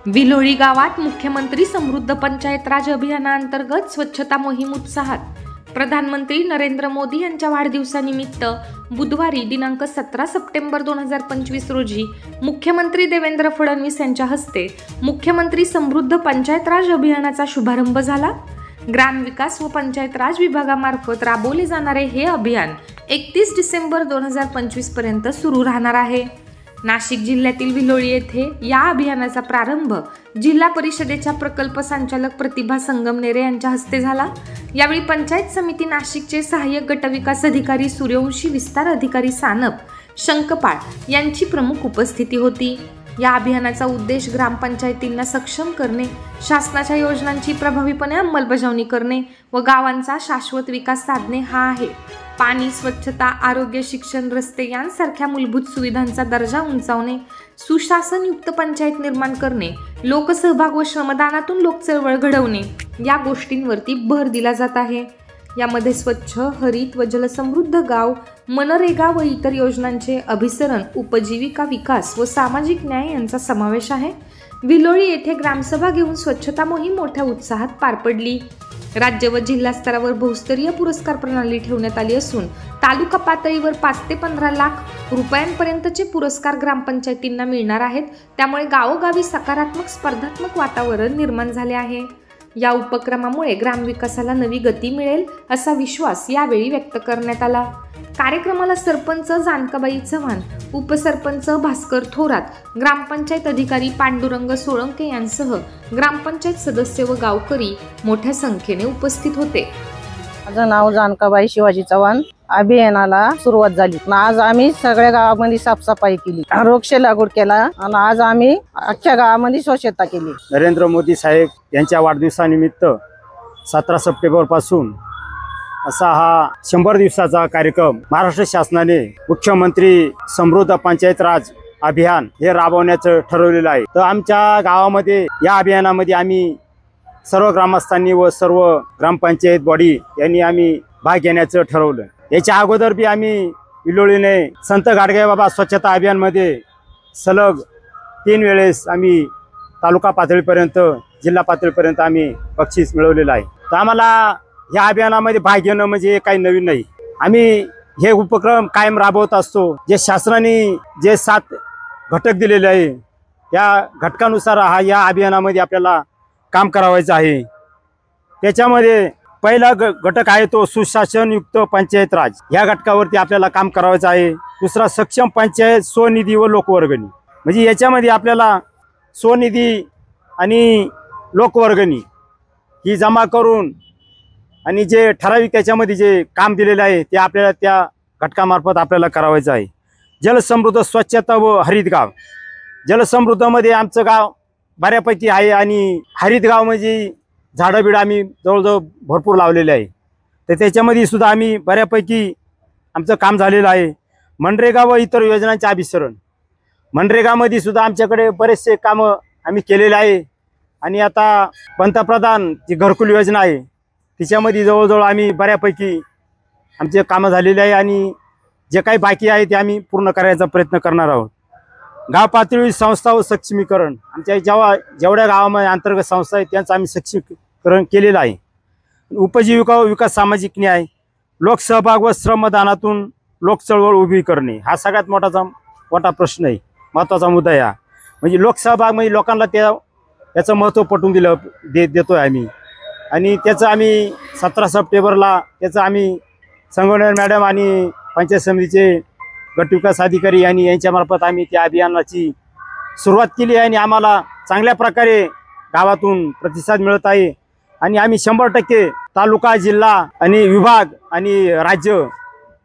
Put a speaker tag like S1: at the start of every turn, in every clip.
S1: विलोळी गावात मुख्यमंत्री समृद्ध पंचायत राज अभियानांतर्गत स्वच्छता मोहीम उत्साहात। प्रधानमंत्री नरेंद्र मोदी यांच्या वाढदिवसानिमित्त बुधवारी दिनांक 17 सप्टेंबर 2025 रोजी मुख्यमंत्री देवेंद्र फडणवीस यांच्या हस्ते मुख्यमंत्री समृद्ध पंचायत राज अभियानाचा शुभारंभ झाला। ग्रामविकास व पंचायत राज विभागामार्फत राबवले जाणारे हे अभियान 31 डिसेंबर 2025 पर्यंत सुरू राहणार आहे। नाशिक जिल्ह्यातील विलोळी येथे या अभियानाचा प्रारंभ जिल्हा परिषदेच्या प्रकल्प संचालक प्रतिभा संगमनेरे यांच्या हस्ते झाला। यावेळी पंचायत समिती नाशिकचे सहाय्यक गटविकास अधिकारी सूर्यवंशी, विस्तार अधिकारी सानप, शंकपाळ यांची प्रमुख उपस्थिती होती। या अभियानाचा उद्देश ग्रामपंचायतींना सक्षम करणे, शासनाच्या योजनांची प्रभावीपणे अंमलबजावणी करणे व गावांचा शाश्वत विकास साधणे हा आहे। पाणी, स्वच्छता, आरोग्य, शिक्षण, रस्ते यांसारख्या मूलभूत सुविधांचा दर्जा उंचावणे, सुशासनयुक्त पंचायत निर्माण करणे, लोकसहभाग व श्रमदानातून लोकचळवळ घडवणे या गोष्टींवरती भर दिला जात आहे। यामध्ये स्वच्छ, हरित व जलसमृद्ध गाव, मनरेगा व इतर योजनांचे अभिसरण, उपजीविका विकास व सामाजिक न्याय यांचा समावेश आहे। विलोळी येथे ग्रामसभा घेऊन स्वच्छता मोहीम मोठ्या उत्साहात पार पडली। राज्य व जिल्हा स्तरावर बहुस्तरीय पुरस्कार प्रणाली ठेवण्यात आली असून तालुका पातळीवर 5 ते 15 लाख रुपयांपर्यंतचे पुरस्कार ग्रामपंचायतींना मिळणार आहेत। त्यामुळे गावोगावी सकारात्मक स्पर्धात्मक वातावरण निर्माण झाले आहे। या उपक्रमामुळे ग्रामविकासाला नवी गती मिळेल असा विश्वास यावेळी व्यक्त करण्यात आला। कार्यक्रमाला सरपंच जानकाबाई चव्हाण, उपसरपंच भास्कर थोरात, ग्रामपंचायत अधिकारी पांडुरंग सोळंके यांसह ग्रामपंचायत सदस्य व गावकरी मोठ्या संख्येने उपस्थित होते।
S2: माझं नाव जानकाबाई शिवाजी चव्हाण। अभियानाला सुरुवात झाली। आज आम्ही सगळ्या गावामध्ये साफसफाई केली, वृक्ष लागवड केला आणि आज आम्ही अख्ख्या गावामध्ये स्वच्छता केली।
S3: नरेंद्र मोदी साहेब यांच्या वाढदिवसानिमित्त 17 सप्टेंबर पासून असा हा 100 दिवसाचा कार्यक्रम महाराष्ट्र शासनाने मुख्यमंत्री समृद्ध पंचायत राज अभियान हे राबवण्याचं ठरवलेलं आहे। तर आमच्या गावामध्ये या अभियानामध्ये आम्ही सर्व ग्रामस्थांनी व सर्व ग्रामपंचायत बॉडी यांनी आम्ही भाग घेण्याचं ठरवलं। याच्या अगोदर बी आम्ही विलोळीने संत गाडगेबाबा स्वच्छता अभियानमध्ये सलग 3 वेळेस आम्ही तालुका पातळीपर्यंत, जिल्हा पातळीपर्यंत आम्ही बक्षीस मिळवलेलं आहे। तर आम्हाला या अभियानामध्ये भाग घेणं म्हणजे काही नवीन नाही। आम्ही हे उपक्रम कायम राबवत असतो। जे शासनाने जे 7 घटक दिलेले आहे या घटकानुसार या अभियानामध्ये आपल्याला काम करावायचं आहे। त्याच्यामध्ये पहिला घटक आहे तो सुशासनयुक्त पंचायत राज। या घटकावरती आपल्याला काम करावायचं आहे। दुसरा सक्षम पंचायत स्वनिधी व लोकवर्गणी, म्हणजे याच्यामध्ये आपल्याला स्वनिधी आणि लोकवर्गणी ही जमा करून आणि जे ठराविक त्याच्यामध्ये जे काम दिलेलं आहे ते आपल्याला त्या घटकामार्फत आपल्याला करावायचं आहे। जलसमृद्ध, स्वच्छता व हरित गाव। जलसमृद्धमध्ये आमचं गाव बऱ्यापैकी आहे आणि हरित गाव म्हणजे झाडं बिडं आम्ही जवळजवळ भरपूर लावलेले आहे। तर त्याच्यामध्ये सुद्धा आम्ही बऱ्यापैकी आमचं काम झालेलं आहे। मनरेगा व इतर योजनांचे अभिसरण, मनरेगामध्ये सुद्धा आमच्याकडे बरेचसे कामं आम्ही केलेले आहे। आणि आता पंतप्रधान जी घरकुल योजना आहे तिच्यामध्ये जवळजवळ आम्ही बऱ्यापैकी आमचे कामं झालेले आहे आणि जे काही बाकी आहे ते आम्ही पूर्ण करायचा प्रयत्न करणार आहोत। गाव पातळीवर संस्था व सक्षमीकरण, आमच्या जेवढ्या गावामध्ये अंतर्गत संस्था आहेत त्यांचं आम्ही सक्षमीकरण केलेलं आहे। उपजीविका व विकास, सामाजिक न्याय, लोकसहभाग व श्रमदानातून लोकचळवळ उभी करणे हा सगळ्यात मोठा प्रश्न आहे, महत्त्वाचा मुद्दा आहे। म्हणजे लोकसहभाग म्हणजे लोकांना त्याचं महत्त्व पटवून देतोय आम्ही। आणि त्याचं आम्ही 17 सप्टेंबरला त्याचं आम्ही संगमनेर मॅडम आणि पंचायत समितीचे गटविकास अधिकारी यांच्यामार्फत आम्ही त्या अभियानाची सुरुवात केली आहे आणि आम्हाला चांगल्या प्रकारे गावातून प्रतिसाद मिळत आहे। आणि आम्ही 100% तालुका, जिल्हा आणि विभाग आणि राज्य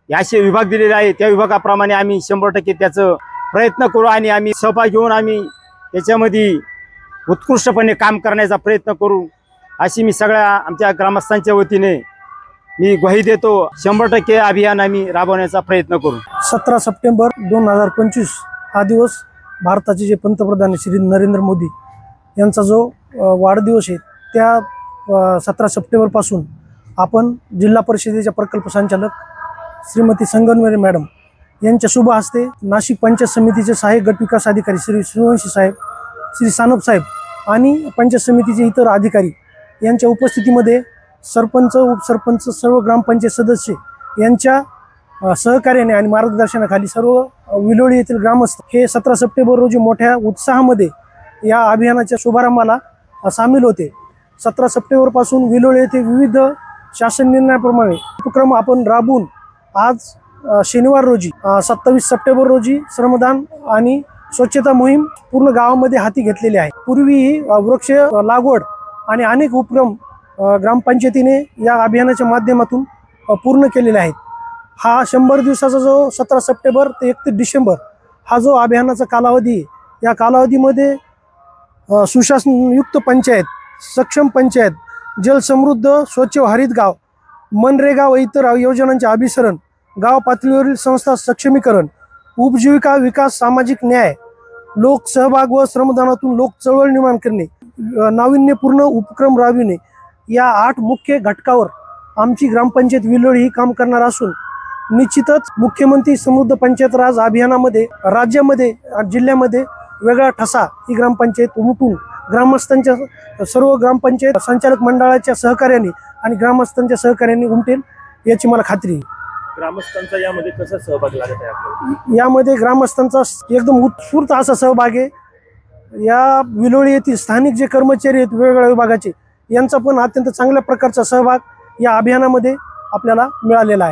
S3: याचे विभाग दिलेले आहे। त्या विभागाप्रमाणे आम्ही 100% त्याचं प्रयत्न करू आणि आम्ही सहभाग घेऊन आम्ही त्याच्यामध्ये उत्कृष्टपणे काम करण्याचा प्रयत्न करू अशी मी सगळ्या आमच्या ग्रामस्थांच्या वतीने मी ग्वाही देतो। 100% अभियान आम्ही राबवण्याचा प्रयत्न करू।
S4: 17 सप्टेंबर 2025 हा दिवस भारताचे जे पंतप्रधान श्री नरेंद्र मोदी यांचा जो वाढदिवस आहे त्या 17 सप्टेंबरपासून आपण जिल्हा परिषदेच्या प्रकल्प संचालक श्रीमती संगमनेरे मॅडम यांच्या शुभ हस्ते नाशिक पंचायत समितीचे सहाय्यक गटविकास अधिकारी श्री सूर्यवंशी साहेब, श्री सानप साहेब आणि पंचायत समितीचे इतर अधिकारी यांच्या उपस्थितीमध्ये सरपंच, उपसरपंच, सर्व ग्रामपंचायत सदस्य यांच्या सहकार्याने आणि मार्गदर्शनाखाली सर्व विलोळी येथील ग्रामस्थ हे 17 सप्टेंबर रोजी मोठ्या उत्साहामध्ये या अभियानाच्या शुभारंभाला सामील होते. 17 सप्टेंबरपासून विलोळी येथे विविध शासन निर्णयाप्रमाणे उपक्रम आपण राबवून आज शनिवार रोजी 27 सप्टेंबर रोजी श्रमदान आणि स्वच्छता मोहीम पूर्ण गावामध्ये हाती घेतलेली आहे. पूर्वी वृक्ष लागवड आणि अनेक उपक्रम ग्रामपंचायतीने या अभियानाच्या माध्यमातून पूर्ण केलेले आहेत. हा 100 दिवसाचा जो 17 सप्टेंबर ते 31 डिसेंबर हा जो अभियानाचा कालावधी आहे, या कालावधीमध्ये सुशासनयुक्त पंचायत, सक्षम पंचायत, जलसमृद्ध स्वच्छ व हरित गाव, मनरेगा व इतर योजनांचे अभिसरण, गाव पातळीवरील संस्था सक्षमीकरण, उपजीविका विकास, सामाजिक न्याय, लोकसहभाग व श्रमदानातून लोक चळवळ निर्माण करणे, नाविन्यपूर्ण उपक्रम राबविणे या 8 मुख्य घटकावर आमची ग्रामपंचायत विलोळी ही काम करणार असून निश्चितच मुख्यमंत्री समृद्ध पंचायत राज अभियानामध्ये राज्यामध्ये जिल्ह्यामध्ये वेगळा ठसा ही ग्रामपंचायत उमटून ग्रामस्थांच्या सर्व ग्रामपंचायत संचालक मंडळाच्या सहकार्याने आणि ग्रामस्थांच्या सहकार्याने उमटेल याची मला खात्री आहे.
S5: ग्रामस्थांचा यामध्ये कसा सहभाग लागत आहे आपल्याला?
S4: यामध्ये ग्रामस्थांचा एकदम उत्स्फूर्त असा सहभाग आहे. या विलोळी येथील स्थानिक जे कर्मचारी आहेत वेगवेगळ्या विभागाचे यांचा पण अत्यंत चांगल्या प्रकारचा सहभाग या अभियानामध्ये आपल्याला मिळालेला आहे.